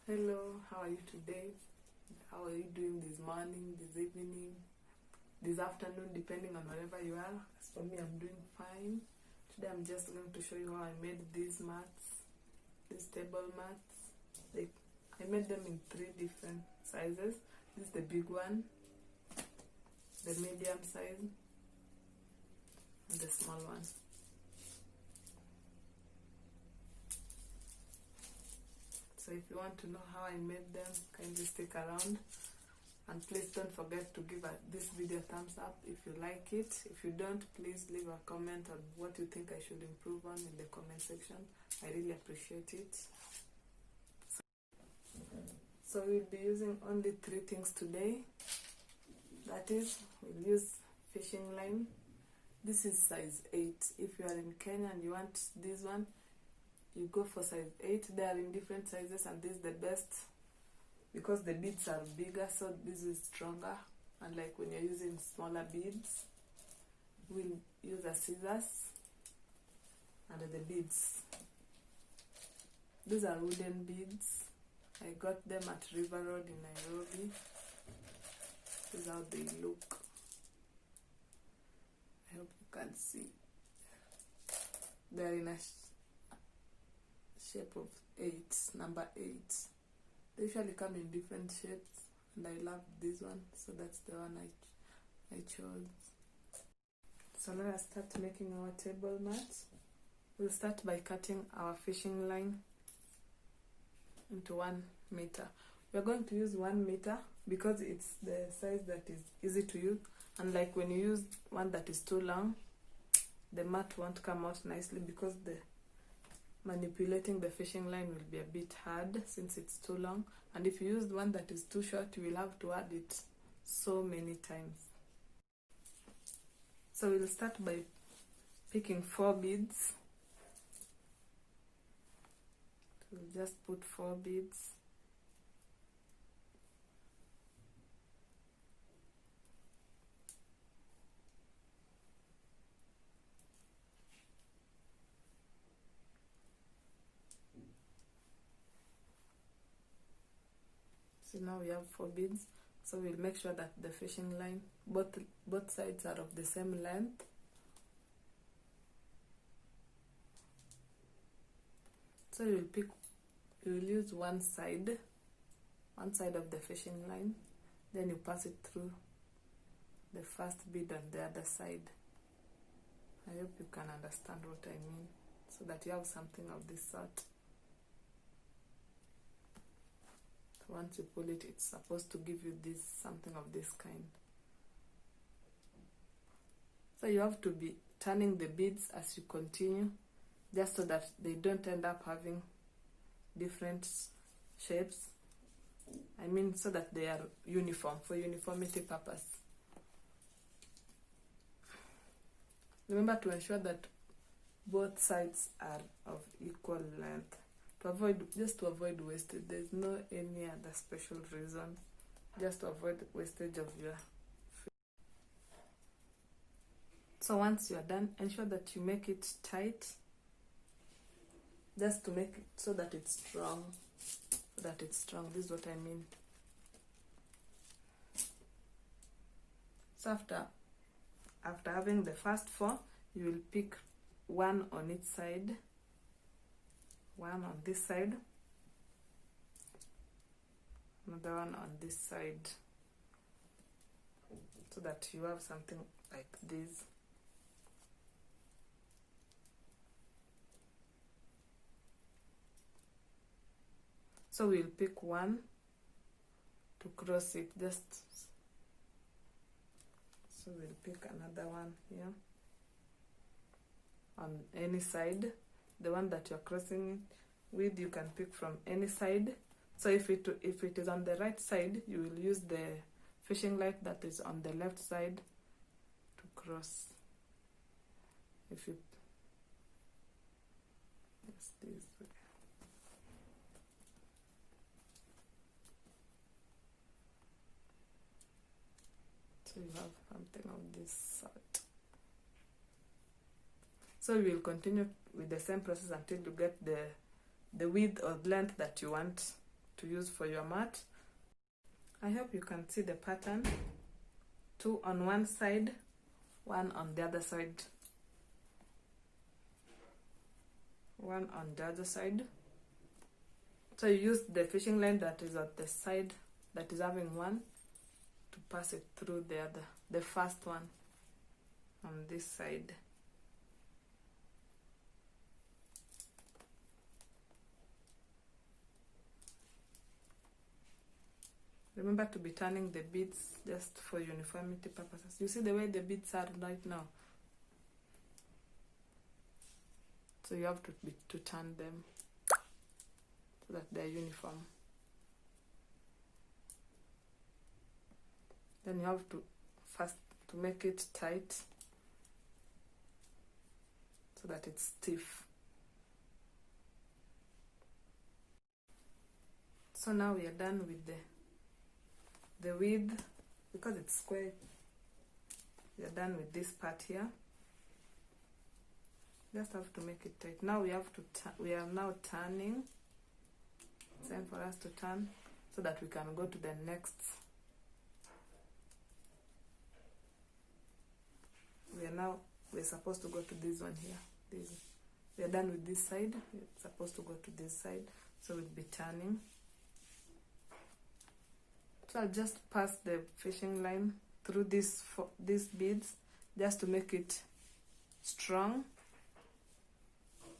Hello, how are you today? How are you doing this morning, this evening, this afternoon, depending on wherever you are? As for me, I'm doing fine. Today I'm just going to show you how I made these mats, these table mats. I made them in 3 different sizes. This is the big one, the medium size, and the small one. So if you want to know how I made them, kindly stick around. And please don't forget to give this video a thumbs up if you like it. If you don't, please leave a comment on what you think I should improve on in the comment section. I really appreciate it. So we'll be using only 3 things today. That is, we'll use fishing line. This is size 8. If you are in Kenya and you want this one, you go for size 8. They are in different sizes, and this is the best because the beads are bigger, so this is stronger. And like when you're using smaller beads, we'll use a scissors and the beads. These are wooden beads. I got them at River Road in Nairobi. This is how they look. I hope you can see. They're in a shape of 8, number 8. They usually come in different shapes, and I love this one, so that's the one I chose. So now I start making our table mat. We'll start by cutting our fishing line into 1 meter. We're going to use 1 meter because it's the size that is easy to use, and like when you use one that is too long, the mat won't come out nicely because the manipulating the fishing line will be a bit hard since it's too long. And if you use one that is too short, you will have to add it so many times. So we'll start by picking 4 beads. We'll just put 4 beads. So now we have 4 beads. So we'll make sure that the fishing line, both sides are of the same length. So you'll use one side of the fishing line, then you pass it through the first bead on the other side. I hope you can understand what I mean, so that you have something of this sort. Once you pull it, it's supposed to give you something of this kind. So you have to be turning the beads as you continue, just so that they don't end up having different shapes. I mean, so that they are uniform, for uniformity purpose. Remember to ensure that both sides are of equal length. To avoid wastage. There's no any other special reason, just to avoid wastage of your food. So once you are done, ensure that you make it tight, just to make it so that it's strong. This is what I mean. So after having the first 4, you will pick 1 on each side. 1 on this side, another one on this side, so that you have something like this. So we'll pick 1 to cross it, so we'll pick another one here on any side. The one that you're crossing it with, you can pick from any side. So if it is on the right side, you will use the fishing line that is on the left side to cross. If you yes, this way. So you have something of this sort. So we will continue with the same process until you get the width or length that you want to use for your mat. I hope you can see the pattern. 2 on one side, 1 on the other side, 1 on the other side. So you use the fishing line that is at the side that is having 1 to pass it through the first one on this side. Remember to be turning the beads just for uniformity purposes. You see the way the beads are right now? So you have to turn them so that they're uniform. Then you have to first to make it tight so that it's stiff. So now we are done with the width. Because it's square, we are done with this part here. Just have to make it tight. Now we have to we are now turning. It's time for us to turn so that we can go to the next. We're supposed to go to this one here. We are done with this side. We're supposed to go to this side, so we'll be turning. So I'll just pass the fishing line through these beads just to make it strong.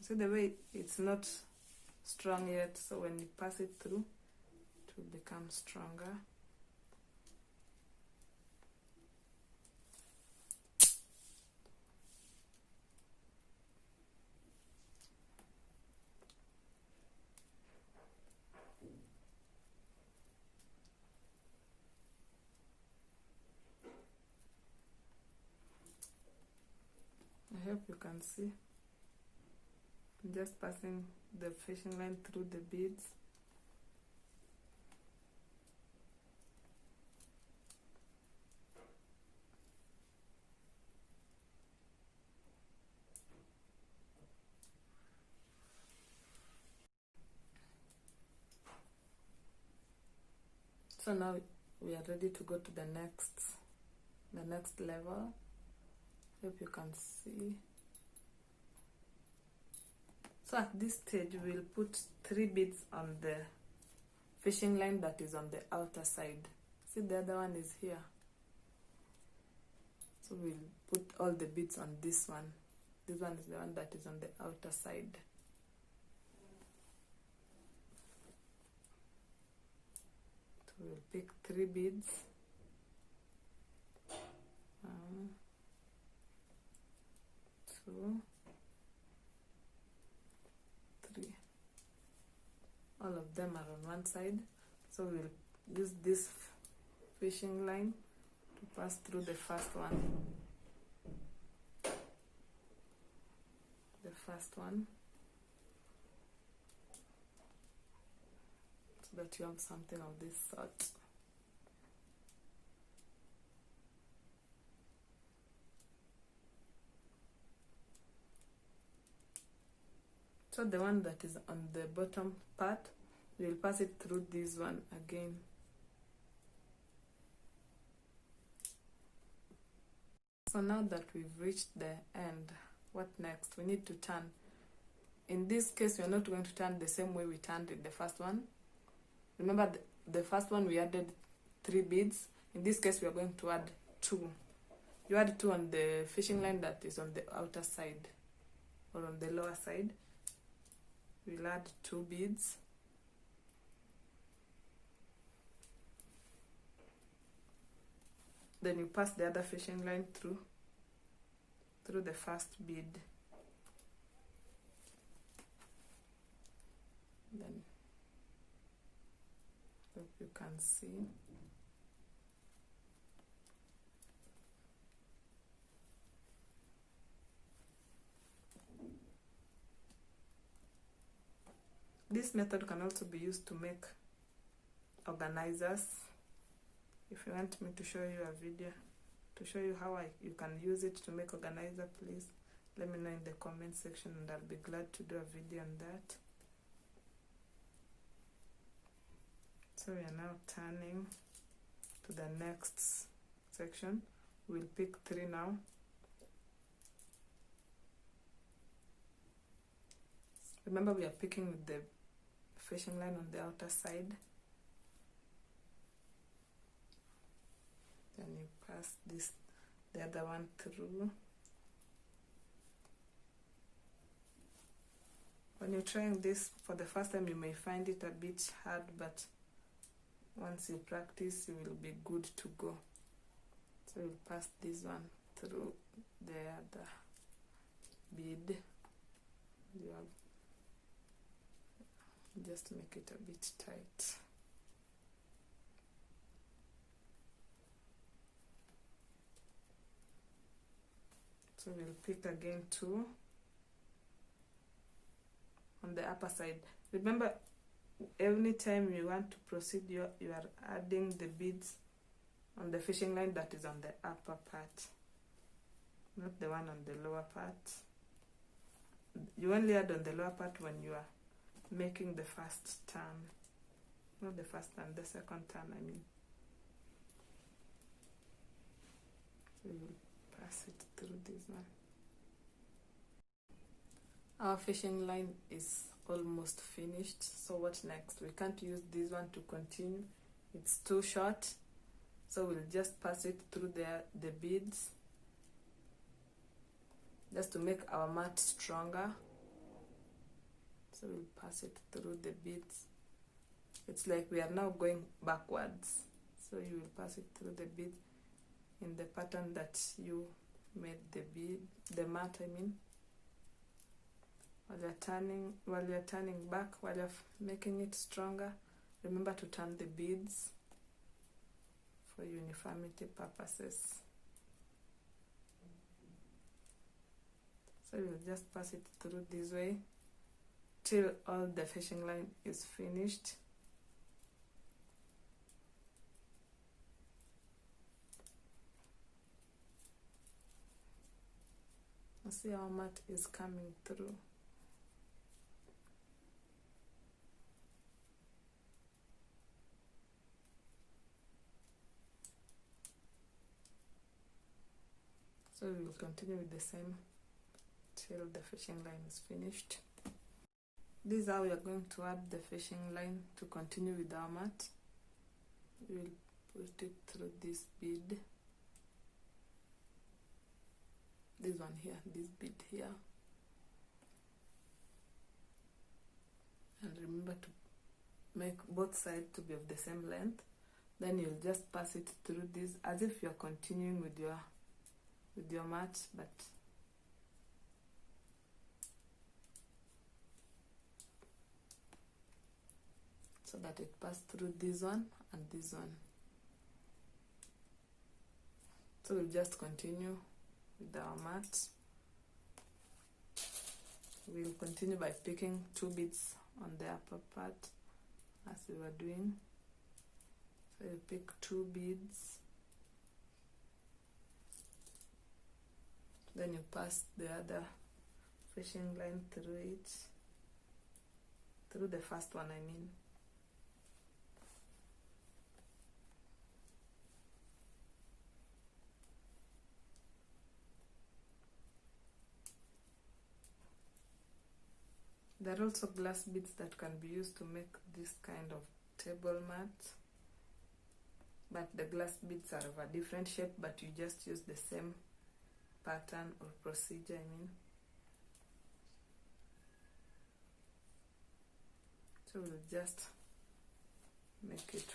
See the way it's not strong yet, so when you pass it through, it will become stronger. I hope you can see. I'm just passing the fishing line through the beads. So now we are ready to go to the next level. Hope you can see. So at this stage we'll put 3 beads on the fishing line that is on the outer side. See, the other one is here. So we'll put all the beads on this one. This one is the one that is on the outer side. So we'll pick 3 beads. 1, 2, 3. All of them are on one side, so we'll use this fishing line to pass through the first one. So that you have something of this sort. So the one that is on the bottom part, we'll pass it through this one again. So now that we've reached the end, what next? We need to turn. In this case, we are not going to turn the same way we turned in the first one. Remember, the first one we added 3 beads. In this case, we are going to add 2. You add 2 on the fishing line that is on the outer side or on the lower side. We'll add 2 beads. Then you pass the other fishing line through the first bead. Then hope you can see. This method can also be used to make organizers. If you want me to show you a video to show you how you can use it to make organizer, please let me know in the comment section and I'll be glad to do a video on that. So we are now turning to the next section. We'll pick 3 now. Remember, we are picking with the fishing line on the outer side. Then you pass the other one through. When you're trying this for the first time, you may find it a bit hard, but once you practice, you will be good to go. So you'll pass this one through the other bead. You have just make it a bit tight. So we'll pick again 2 on the upper side. Remember, every time you want to proceed, you are adding the beads on the fishing line that is on the upper part, not the one on the lower part. You only add on the lower part when you are making the first turn, not the first turn, the second turn, I mean. So you will pass it through this one. Our fishing line is almost finished. So what next? We can't use this one to continue, it's too short. So we'll just pass it through the beads, just to make our mat stronger. So we'll pass it through the beads. It's like we are now going backwards. So you will pass it through the beads in the pattern that you made the mat, I mean. While you're turning back, while you're making it stronger, remember to turn the beads for uniformity purposes. So you'll just pass it through this way till all the fishing line is finished. You see our mat is coming through. So we will continue with the same till the fishing line is finished. This is how we are going to add the fishing line to continue with our mat. We will put it through this bead. This one here, this bead here. And remember to make both sides to be of the same length. Then you'll just pass it through this as if you're continuing with your mat, but so that it passes through this one and this one. So we'll just continue with our mat. We'll continue by picking 2 beads on the upper part as we were doing. So you pick 2 beads, then you pass the other fishing line through it, through the first one, I mean. There are also glass beads that can be used to make this kind of table mat, but the glass beads are of a different shape, but you just use the same pattern or procedure, I mean. So we'll just make it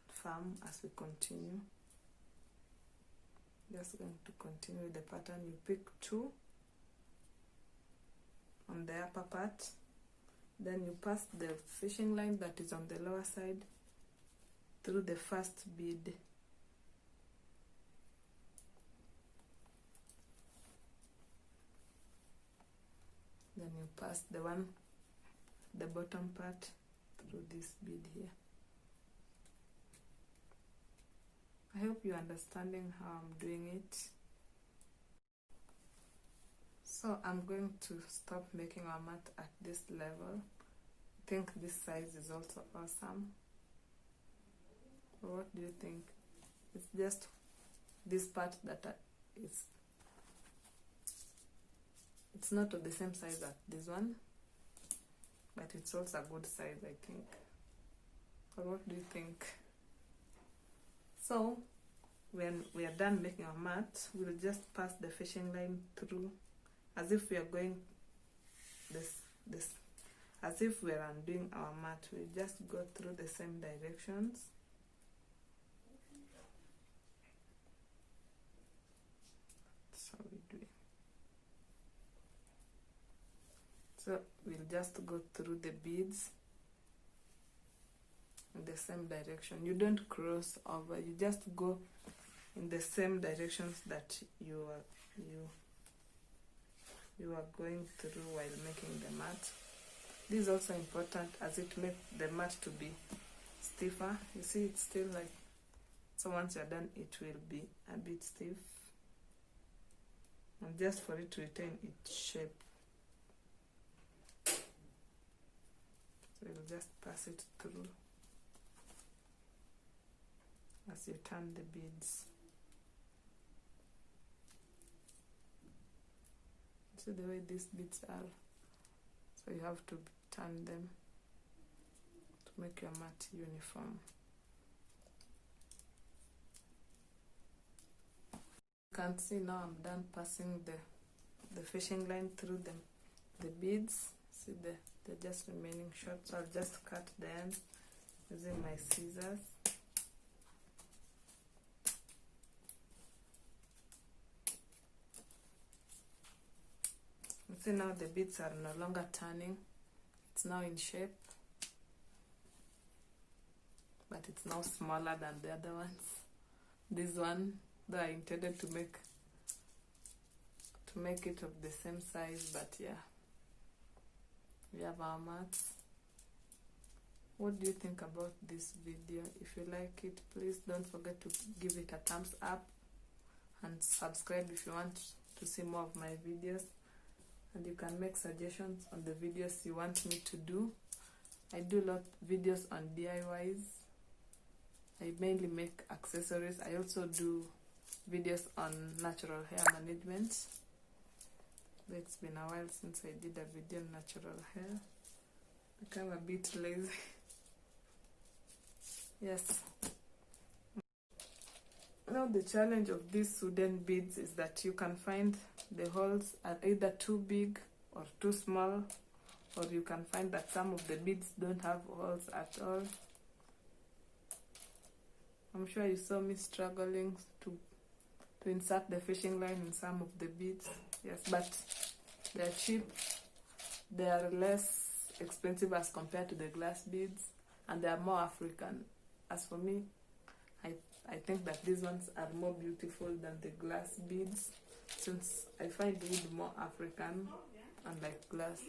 firm as we continue. Just going to continue with the pattern. You pick 2 on the upper part, then you pass the fishing line that is on the lower side through the first bead. Then you pass the bottom part through this bead here. I hope you're understanding how I'm doing it. So I'm going to stop making our mat at this level. I think this size is also awesome. Or what do you think? It's just this part that it's not of the same size as this one, but it's also a good size, I think. Or what do you think? So when we are done making our mat, we'll just pass the fishing line through as if we are going this as if we are undoing our mat. We just go through the same directions. That's how we do it. So we'll just go through the beads in the same direction. You don't cross over, you just go in the same directions that you are going through while making the mat. This is also important as it makes the mat to be stiffer. You see, it's still like, so once you're done, it will be a bit stiff, and just for it to retain its shape. So you'll just pass it through as you turn the beads. See the way these beads are, so you have to turn them to make your mat uniform. You can see now I'm done passing the fishing line through the beads. See they're just remaining short, so I'll just cut the ends using my scissors. You see now the beads are no longer turning, it's now in shape, but it's now smaller than the other ones. This one, though, I intended to make it of the same size, but yeah, we have our mats. What do you think about this video? If you like it, please don't forget to give it a thumbs up and subscribe if you want to see more of my videos. And you can make suggestions on the videos you want me to do. I do a lot of videos on DIYs. I mainly make accessories. I also do videos on natural hair management. But it's been a while since I did a video on natural hair. Become a bit lazy. Yes. Now the challenge of these wooden beads is that you can find the holes are either too big or too small, or you can find that some of the beads don't have holes at all. I'm sure you saw me struggling to insert the fishing line in some of the beads. Yes, but they're cheap, they are less expensive as compared to the glass beads, and they are more African. As for me, I think that these ones are more beautiful than the glass beads, since I find wood more African, unlike glass.